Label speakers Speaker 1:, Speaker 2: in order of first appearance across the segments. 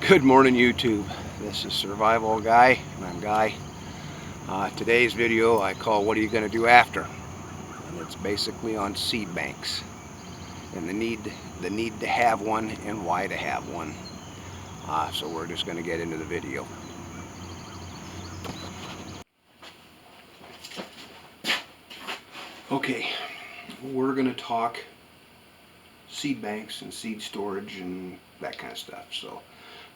Speaker 1: Good morning, YouTube. This is Survival Guy, and I'm Guy. Today's video I call "What are you going to do after?" and it's basically on seed banks and the need to have one and why to have one. So we're just going to get into the video. Okay, we're going to talk seed banks and seed storage and that kind of stuff. So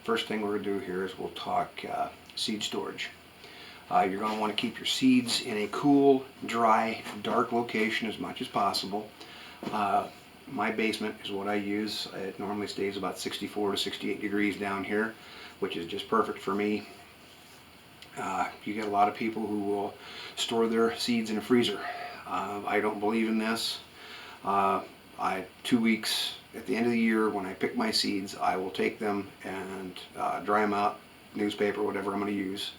Speaker 1: first thing we're going to do here is we'll talk seed storage. You're going to want to keep your seeds in a cool, dry, dark location as much as possible. My basement is what I use. It normally stays about 64 to 68 degrees down here, which is just perfect for me. You get a lot of people who will store their seeds in a freezer. I don't believe in this. 2 weeks at the end of the year, when I pick my seeds, I will take them and dry them out, newspaper, whatever I'm going to use.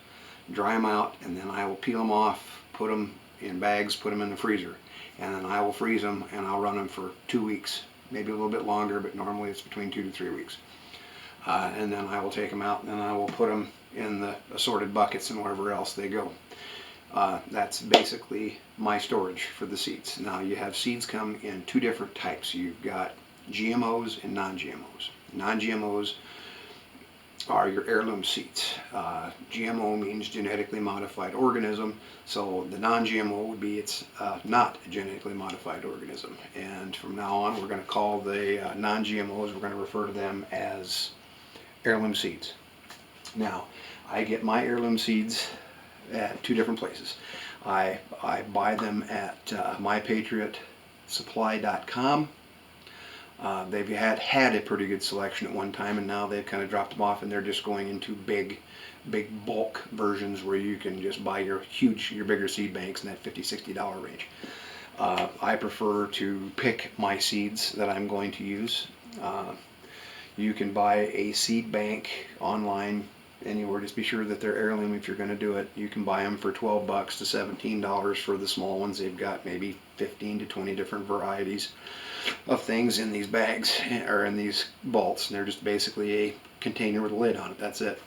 Speaker 1: Dry them out, and then I will peel them off, put them in bags, put them in the freezer, and then I will freeze them, and I'll run them for 2 weeks, maybe a little bit longer, but normally it's between 2 to 3 weeks. And then I will take them out, and then I will put them in the assorted buckets and wherever else they go. That's basically my storage for the seeds. Now, you have seeds come in two different types. You've got GMOs and non-GMOs. Non-GMOs are your heirloom seeds. GMO means genetically modified organism, so the non-GMO would be it's not a genetically modified organism. And from now on, we're going to call the non-GMOs, we're going to refer to them as heirloom seeds. Now, I get my heirloom seeds at two different places. I buy them at mypatriotsupply.com. They've had a pretty good selection at one time, and now they've kind of dropped them off, and they're just going into big bulk versions where you can just buy your bigger seed banks in that $50–$60 range. I prefer to pick my seeds that I'm going to use. You can buy a seed bank online anywhere. Just be sure that they're heirloom if you're going to do it. You can buy them for $12 to $17 for the small ones. They've got maybe 15 to 20 different varieties of things in these bags or in these vaults. They're just basically a container with a lid on it. That's it.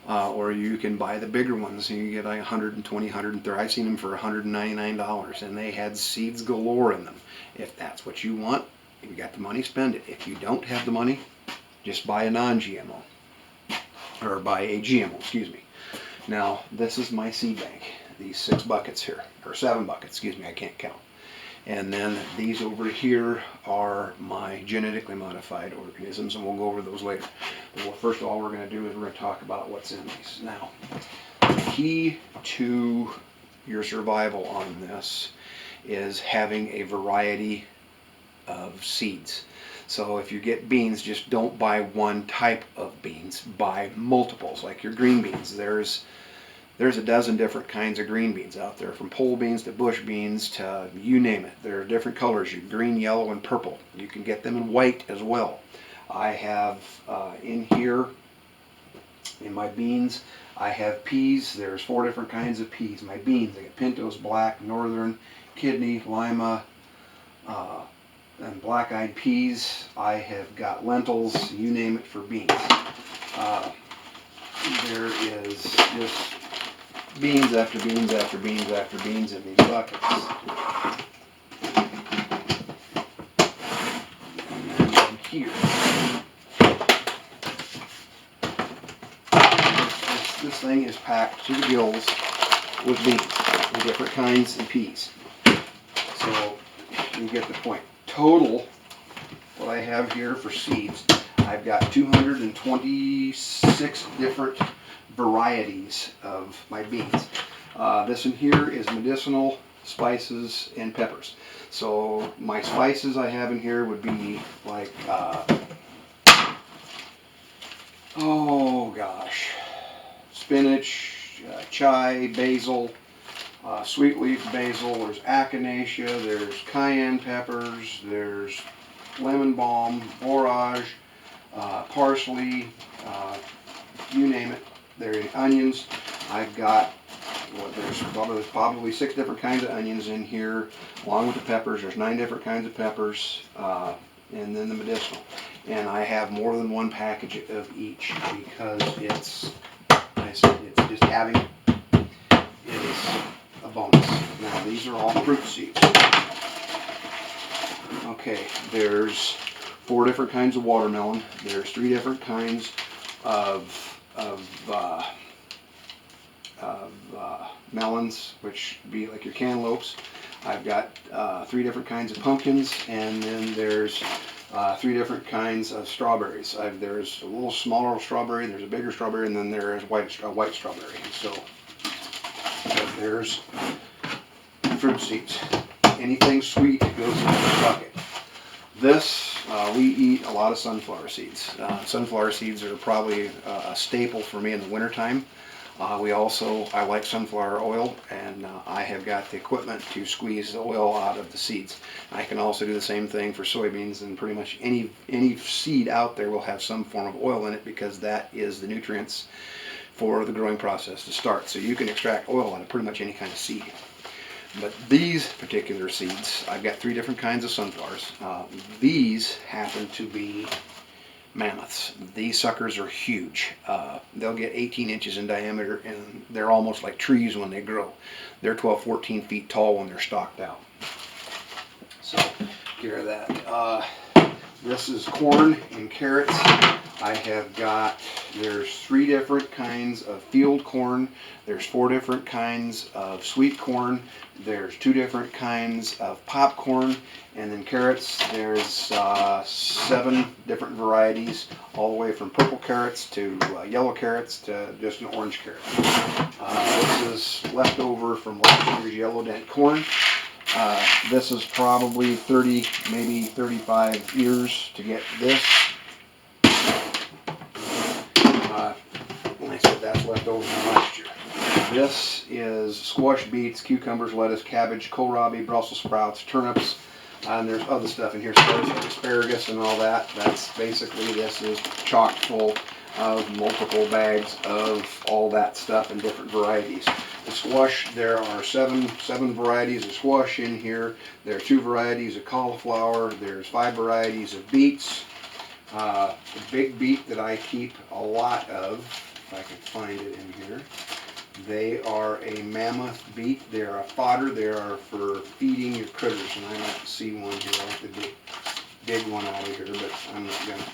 Speaker 1: Or you can buy the bigger ones, and you get like 120, 130. I've seen them for $199, and they had seeds galore in them. If that's what you want, if you got the money, spend it. If you don't have the money, just buy a non-GMO. Or buy a GMO, excuse me. Now, this is my seed bank. These 6 buckets here, or 7 buckets, excuse me, I can't count. And then these over here are my genetically modified organisms, and we'll go over those later. But first of all, we're going to do is we're going to talk about what's in these. Now, the key to your survival on this is having a variety of seeds. So if you get beans, just don't buy one type of beans. Buy multiples, like your green beans. There's a dozen different kinds of green beans out there, from pole beans to bush beans to you name it. There are different colors, green, yellow, and purple. You can get them in white as well. I have in here, in my beans, I have peas. There's 4 different kinds of peas. My beans, I get pintos, black, northern, kidney, lima, and black-eyed peas. I have got lentils, you name it, for beans. There is just beans after beans after beans after beans in these buckets. And then here, this thing is packed to the gills with beans, with different kinds of peas. So you get the point. Total, what I have here for seeds, I've got 226 different varieties of my beans. This in here is medicinal, spices, and peppers. So my spices I have in here would be like, spinach, chive, basil, sweet leaf basil, there's echinacea, there's cayenne peppers, there's lemon balm, borage, parsley, you name it. There are onions. I've got, there's probably 6 different kinds of onions in here, along with the peppers. There's 9 different kinds of peppers, and then the medicinal. and I have more than one package of each because it's, like I said, it's just having it is a bonus. Now these are all fruit seeds. Okay, there's 4 different kinds of watermelon. There's 3 different kinds of melons, which be like your cantaloupes. I've got 3 different kinds of pumpkins, and then there's 3 different kinds of strawberries. There's a little smaller strawberry, there's a bigger strawberry, and then there's white strawberry. So there's fruit seeds. Anything sweet goes in this bucket. This, we eat a lot of sunflower seeds. Sunflower seeds are probably a staple for me in the wintertime. I like sunflower oil, and I have got the equipment to squeeze the oil out of the seeds. I can also do the same thing for soybeans, and pretty much any seed out there will have some form of oil in it because that is the nutrients for the growing process to start. So you can extract oil out of pretty much any kind of seed. But these particular seeds, I've got 3 different kinds of sunflowers. These happen to be mammoths. These suckers are huge. They'll get 18 inches in diameter, and they're almost like trees when they grow. They're 12, 14 feet tall when they're stalked out. So, get rid of that. This is corn and carrots. I have got, there's 3 different kinds of field corn. There's 4 different kinds of sweet corn. There's 2 different kinds of popcorn. And then carrots, there's 7 different varieties, all the way from purple carrots to yellow carrots to just an orange carrot. This is leftover from last year's yellow dent corn. This is probably 30, maybe 35 years to get this. Like I said, that's left over from last year. This is squash beets, cucumbers, lettuce, cabbage, kohlrabi, Brussels sprouts, turnips, and there's other stuff in here, asparagus and all that. That's basically, this is chock full of multiple bags of all that stuff in different varieties. The squash, there are seven varieties of squash in here. There are 2 varieties of cauliflower. There's 5 varieties of beets. The big beet that I keep a lot of, if I can find it in here, they are a mammoth beet. They are a fodder. They are for feeding your critters. And I don't see one here. I have to dig one out of here, but I'm not gonna.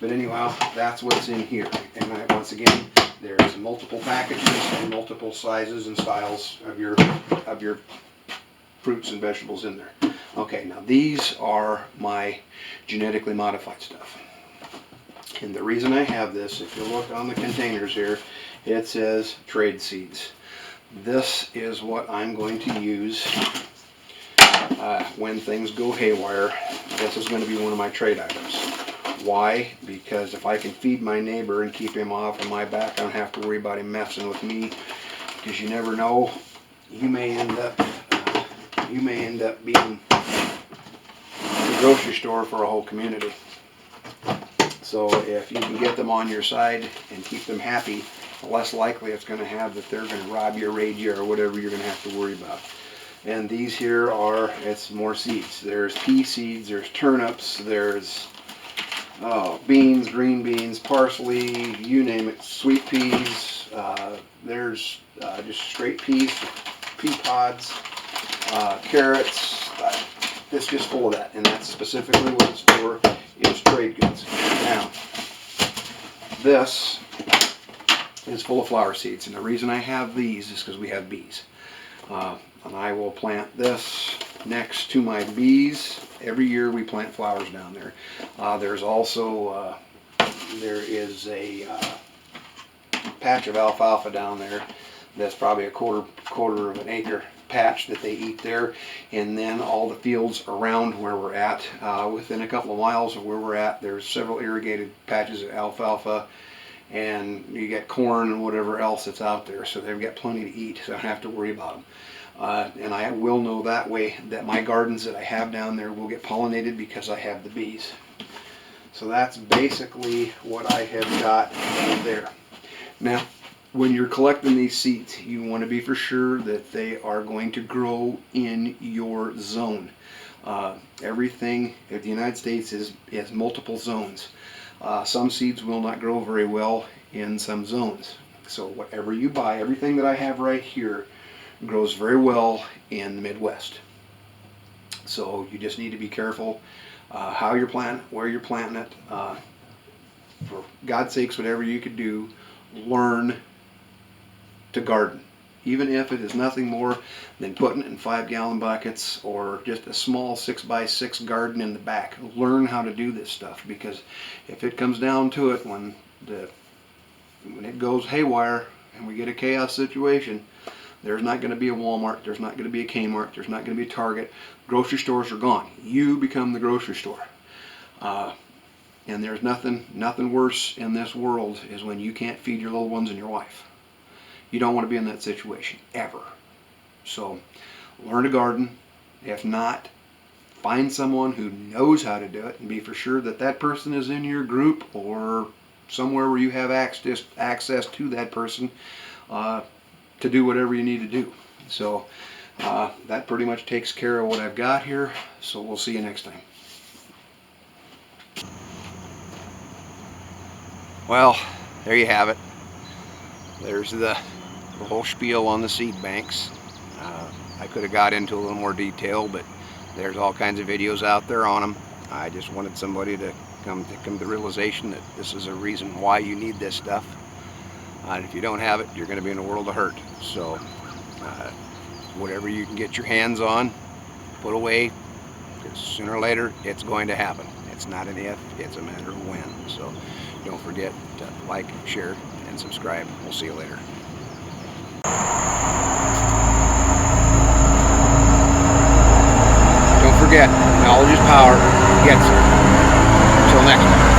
Speaker 1: But anyhow, that's what's in here. And once again, there's multiple packages and multiple sizes and styles of your fruits and vegetables in there. Okay, now these are my genetically modified stuff. And the reason I have this, if you look on the containers here, it says trade seeds. This is what I'm going to use when things go haywire. This is going to be one of my trade items. Why? Because if I can feed my neighbor and keep him off of my back, I don't have to worry about him messing with me. Because you never know, you may end up being the grocery store for a whole community. So if you can get them on your side and keep them happy, the less likely it's going to have that they're going to rob you or raid you or whatever you're going to have to worry about. And these here are, it's more seeds. There's pea seeds, there's turnips, there's beans, green beans, parsley, you name it, sweet peas, there's just straight peas, pea pods, carrots. It's just full of that, and that's specifically what it's for, is trade goods. Now, this is full of flower seeds, and the reason I have these is because we have bees. And I will plant this next to my bees. Every year we plant flowers down there. There's also, there is a patch of alfalfa down there that's probably a quarter of an acre patch that they eat there, and then all the fields around where we're at, within a couple of miles of where we're at, there's several irrigated patches of alfalfa, and you get corn and whatever else that's out there, so they've got plenty to eat, so I don't have to worry about them. And I will know that way that my gardens that I have down there will get pollinated because I have the bees. So that's basically what I have got there. Now, when you're collecting these seeds, you want to be for sure that they are going to grow in your zone. Everything in the United States is multiple zones. Some seeds will not grow very well in some zones. So whatever you buy, everything that I have right here grows very well in the Midwest. So you just need to be careful how you're planting, where you're planting it. For God's sakes, whatever you could do, learn to garden. Even if it is nothing more than putting it in 5-gallon buckets or just a small 6x6 garden in the back. Learn how to do this stuff, because if it comes down to it, when it goes haywire and we get a chaos situation, there's not going to be a Walmart, there's not going to be a Kmart, there's not going to be a Target. Grocery stores are gone. You become the grocery store. And there's nothing worse in this world is when you can't feed your little ones and your wife. You don't want to be in that situation, ever. So, learn to garden. If not, find someone who knows how to do it, and be for sure that that person is in your group or somewhere where you have access to that person to do whatever you need to do. So, that pretty much takes care of what I've got here. So, we'll see you next time. Well, there you have it. There's the whole spiel on the seed banks. I could have got into a little more detail, but there's all kinds of videos out there on them. I just wanted somebody to come to the realization that this is a reason why you need this stuff. And if you don't have it, you're going to be in a world of hurt. So whatever you can get your hands on, put away, because sooner or later it's going to happen. It's not an if, it's a matter of when. So don't forget to like, share, and subscribe. We'll see you later. Don't forget, knowledge is power. Get some. Until next time.